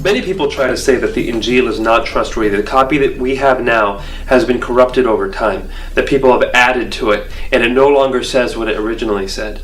Many people try to say that the Injil is not trustworthy. The copy that we have now has been corrupted over time, that people have added to it, and it no longer says what it originally said.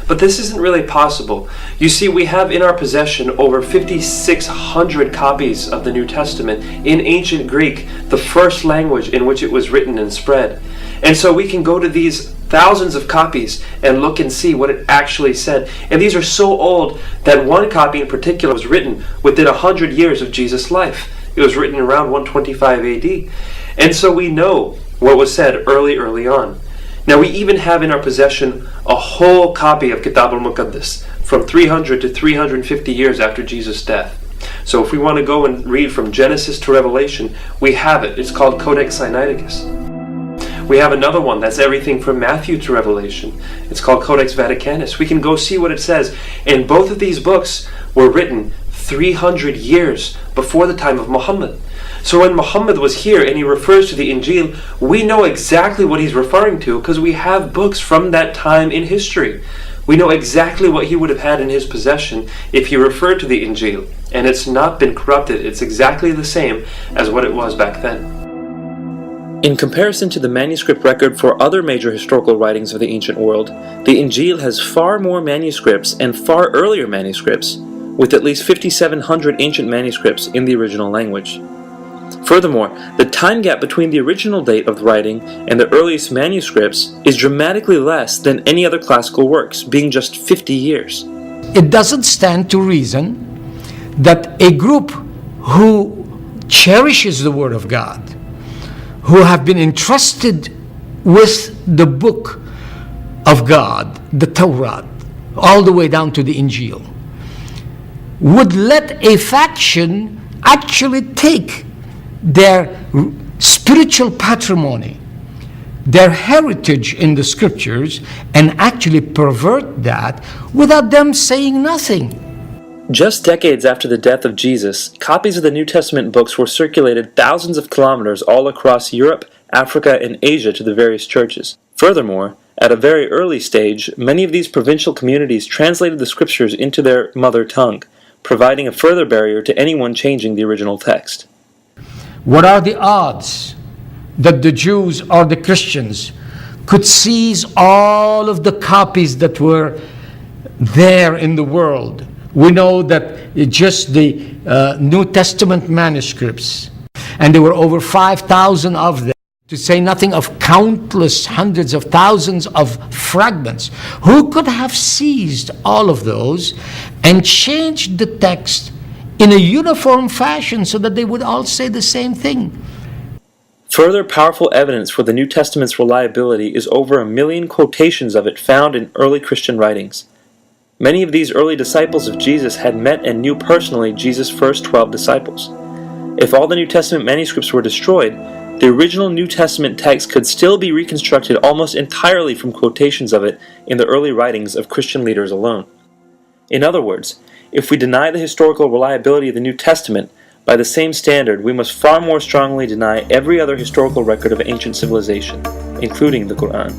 But this isn't really possible. You see, we have in our possession over 5,600 copies of the New Testament in ancient Greek, the first language in which it was written and spread. And so we can go to these thousands of copies and look and see what it actually said. And these are so old that one copy in particular was written within 100 years of Jesus' life. It was written around 125 AD. And so we know what was said early on. Now we even have in our possession a whole copy of Kitab al-Muqaddas from 300 to 350 years after Jesus' death. So if we want to go and read from Genesis to Revelation, we have it. It's called Codex Sinaiticus. We have another one that's everything from Matthew to Revelation. It's called Codex Vaticanus. We can go see what it says. And both of these books were written 300 years before the time of Muhammad. So when Muhammad was here and he refers to the Injil, we know exactly what he's referring to because we have books from that time in history. We know exactly what he would have had in his possession if he referred to the Injil. And it's not been corrupted. It's exactly the same as what it was back then. In comparison to the manuscript record for other major historical writings of the ancient world, the Injil has far more manuscripts and far earlier manuscripts, with at least 5,700 ancient manuscripts in the original language. Furthermore, the time gap between the original date of the writing and the earliest manuscripts is dramatically less than any other classical works, being just 50 years. It doesn't stand to reason that a group who cherishes the Word of God, who have been entrusted with the book of God, the Torah, all the way down to the Injil, would let a faction actually take their spiritual patrimony, their heritage in the scriptures, and actually pervert that without them saying nothing. Just decades after the death of Jesus, copies of the New Testament books were circulated thousands of kilometers all across Europe, Africa, and Asia to the various churches. Furthermore, at a very early stage, many of these provincial communities translated the scriptures into their mother tongue, providing a further barrier to anyone changing the original text. What are the odds that the Jews or the Christians could seize all of the copies that were there in the world? We know that just the New Testament manuscripts, and there were over 5,000 of them, to say nothing of countless hundreds of thousands of fragments. Who could have seized all of those and changed the text in a uniform fashion so that they would all say the same thing? Further powerful evidence for the New Testament's reliability is over 1 million quotations of it found in early Christian writings. Many of these early disciples of Jesus had met and knew personally Jesus' first 12 disciples. If all the New Testament manuscripts were destroyed, the original New Testament text could still be reconstructed almost entirely from quotations of it in the early writings of Christian leaders alone. In other words, if we deny the historical reliability of the New Testament, by the same standard, we must far more strongly deny every other historical record of ancient civilization, including the Quran.